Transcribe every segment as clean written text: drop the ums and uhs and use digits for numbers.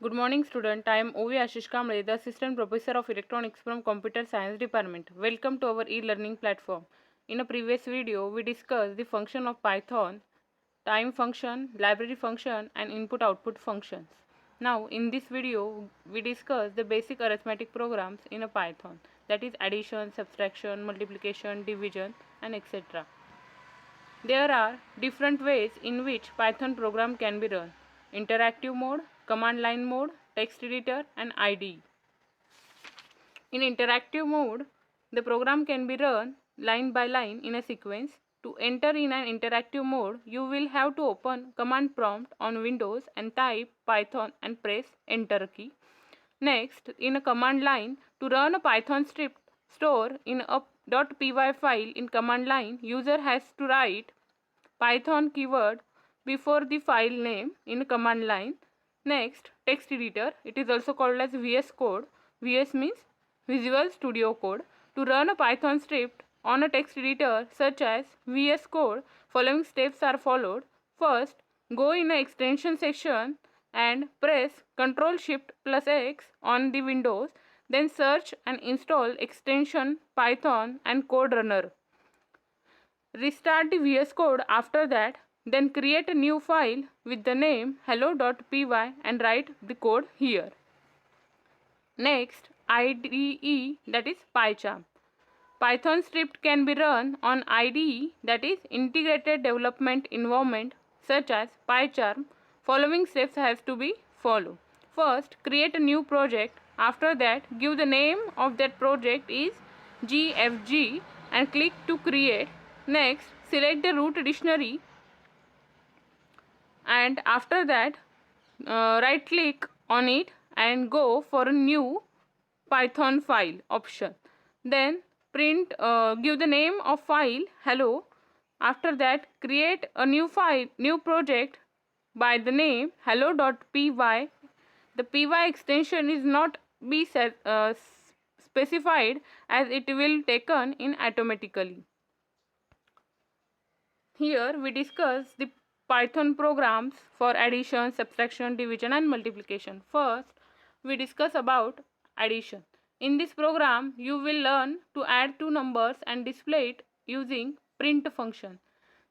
Good morning, student. I am O.V. Ashish Kamble, the Assistant Professor of Electronics from Computer Science Department. Welcome to our e-learning platform. In a previous video, we discussed the function of Python, time function, library function, and input-output functions. Now, in this video, we discuss the basic arithmetic programs in a Python, that is addition, subtraction, multiplication, division, and etc. There are different ways in which Python program can be run: interactive mode, command line mode, text editor, and IDE. In interactive mode, the program can be run line by line in a sequence. To enter in an interactive mode, you will have to open command prompt on Windows and type Python and press enter key. Next, in a command line, to run a Python script store in a .py file in command line, user has to write Python keyword before the file name in command line. Next, text editor. It is also called as VS Code. VS means Visual Studio Code. To run a Python script on a text editor such as VS Code, following steps are followed. First, go in a extension section and press Ctrl+Shift+X on the Windows. Then search and install extension Python and Code Runner. Restart the VS Code after that, then create a new file with the name hello.py and write the code here. Next, IDE, that is PyCharm. Python script can be run on IDE, that is Integrated Development Environment, such as PyCharm. Following steps have to be followed. First, create a new project. After that, give the name of that project is GFG and click to create. Next, select the root dictionary and after that right click on it and go for a new Python file option. Then give the name of file hello. After that, create a new file, new project by the name hello.py. The py extension is not be specified as it will taken in automatically. Here we discuss the Python programs for addition, subtraction, division and multiplication. First, we discuss about addition. In this program, you will learn to add two numbers and display it using print function.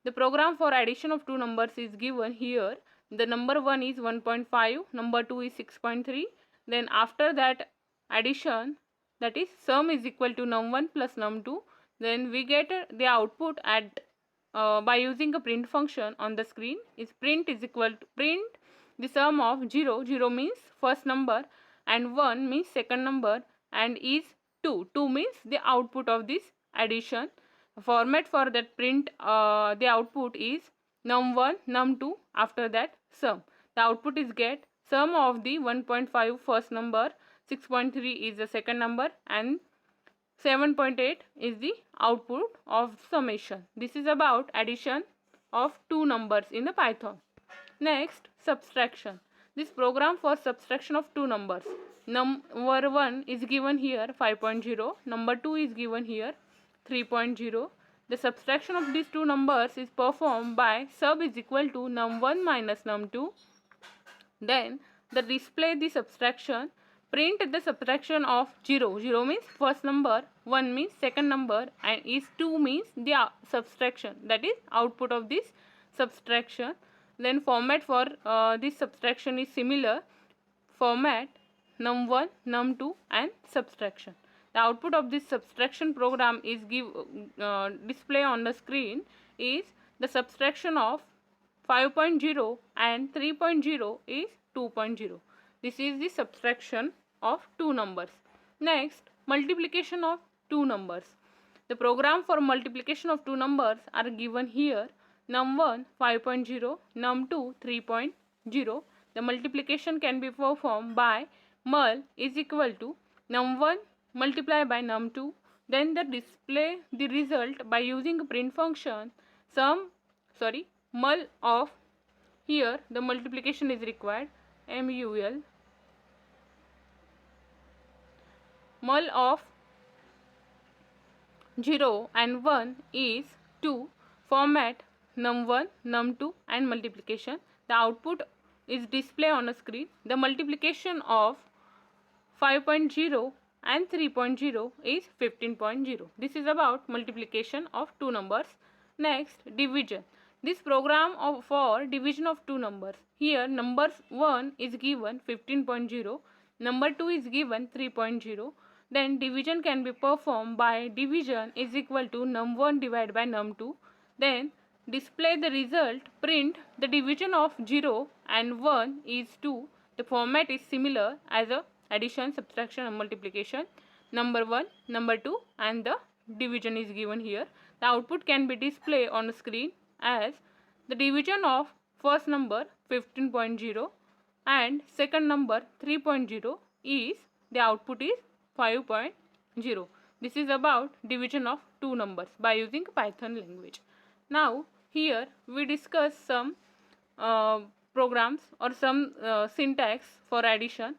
The program for addition of two numbers is given here. The number 1 is 1.5, number 2 is 6.3. Then after that addition, that is sum is equal to num1 plus num2. Then we get the output at by using a print function on the screen. Is print is equal to print the sum of 0. 0 means first number and 1 means second number and is 2. 2 means the output of this addition. Format for that print the output is num1 num2 after that sum. The output is get sum of the 1.5 first number, 6.3 is the second number and 7.8 is the output of summation. This is about addition of two numbers in the Python. Next, subtraction. This program for subtraction of two numbers. Number 1 is given here 5.0, number 2 is given here 3.0. The subtraction of these two numbers is performed by sub is equal to num1 minus num2. Then the display the subtraction. Print the subtraction of 0. 0 means first number, 1 means second number and is 2 means the subtraction, that is output of this subtraction. Then format for this subtraction is similar. Format num1, num2 and subtraction. The output of this subtraction program is display on the screen is the subtraction of 5.0 and 3.0 is 2.0. This is the subtraction of two numbers. Next, multiplication of two numbers. The program for multiplication of two numbers are given here. Num1 5.0, num2 3.0. The multiplication can be performed by mul is equal to num1 multiplied by num2. Then the display the result by using a print function. Mul of, here the multiplication is required, mul of 0 and 1 is 2. Format num1, num2 and multiplication. The output is displayed on a screen. The multiplication of 5.0 and 3.0 is 15.0. This is about multiplication of two numbers. Next, division. This program for division of two numbers. Here number 1 is given 15.0, number 2 is given 3.0. Then division can be performed by division is equal to num1 divided by num2. Then display the result, print the division of 0 and 1 is 2. The format is similar as a addition, subtraction and multiplication. Number 1, number 2 and the division is given here. The output can be displayed on the screen as the division of first number 15.0 and second number 3.0 is the output is 5.0. This is about division of two numbers by using Python language. Now here we discuss some programs or some syntax for addition.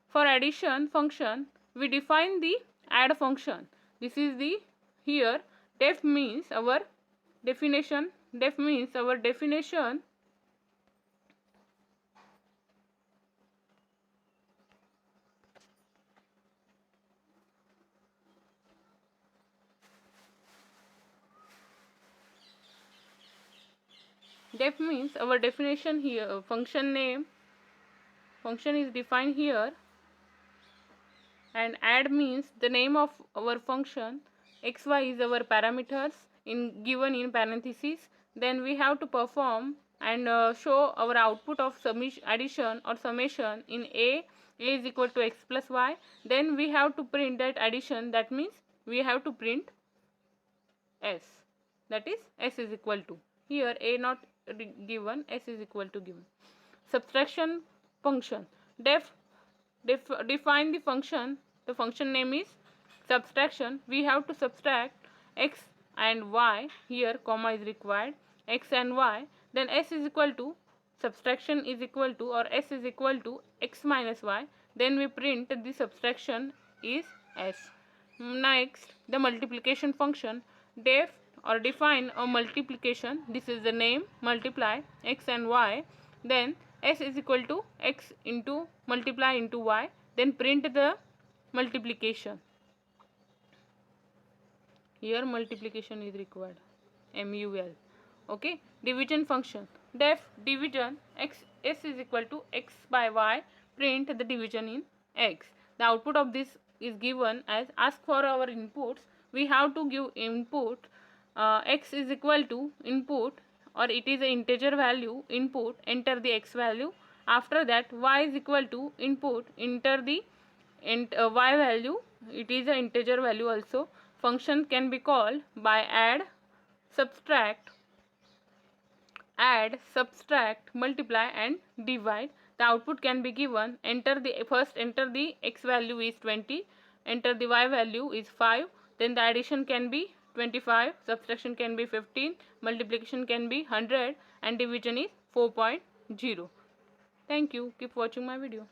For addition function, we define the add function. This is the here def means our definition. Def means our definition def means our definition here. Function name, function is defined here, and add means the name of our function. Xy is our parameters given in parentheses. Then we have to perform and show our output of addition or summation in a is equal to x plus y. Then we have to print that addition, that means we have to print s, that is s is equal to, here a not given, s is equal to given. Subtraction function, define the function. The function name is subtraction. We have to subtract x and y, here comma is required, x and y. Then s is equal to, subtraction is equal to, or s is equal to x minus y. Then we print the subtraction is s. Next, the multiplication function, define a multiplication. This is the name, multiply x and y. Then s is equal to x into multiply into y. Then print the multiplication. Here multiplication is required, MUL. Okay. Division function, division s is equal to x by y. Print the division in x. The output of this is given as ask for our inputs. We have to give input. X is equal to input, or it is an integer value, input, enter the x value. After that y is equal to input, enter the y value, it is an integer value also. Function can be called by add, subtract, multiply and divide. The output can be given, enter the x value is 20, enter the y value is 5. Then the addition can be 25, subtraction can be 15, multiplication can be 100 and division is 4.0. Thank you. Keep watching my video.